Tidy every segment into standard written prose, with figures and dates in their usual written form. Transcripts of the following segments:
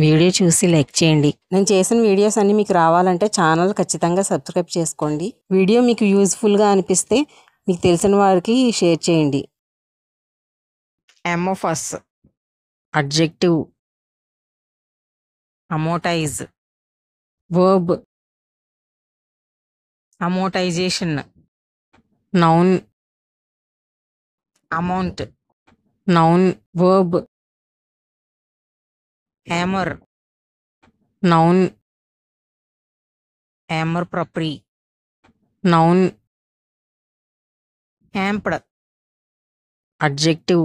Video చూసి like చేయండి. నేను చేసిన వీడియోస్ అన్ని మీకు రావాలంటే ఛానల్ ఖచ్చితంగా సబ్స్క్రైబ్ చేసుకోండి. వీడియో మీకు యూజ్ఫుల్గా అనిపిస్తే మీకు తెలిసిన వారికి షేర్ చేయండి. Amorphous adjective, amortize verb, amortization noun, amount noun verb, amour noun, amour propre noun, amped adjective,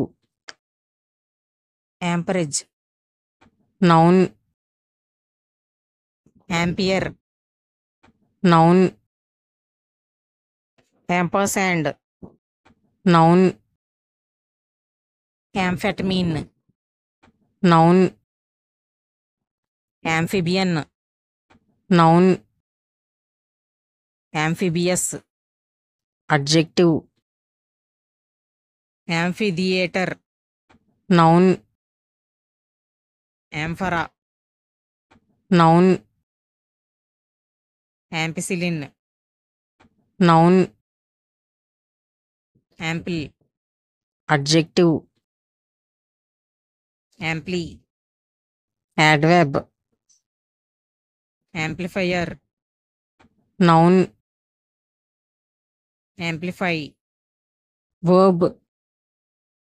amperage noun, ampere noun, ampersand noun, amphetamine noun, amphibian noun, amphibious adjective, amphitheatre noun, amphora noun, ampicillin noun, ample adjective, amply adverb, amplifier noun, amplify verb,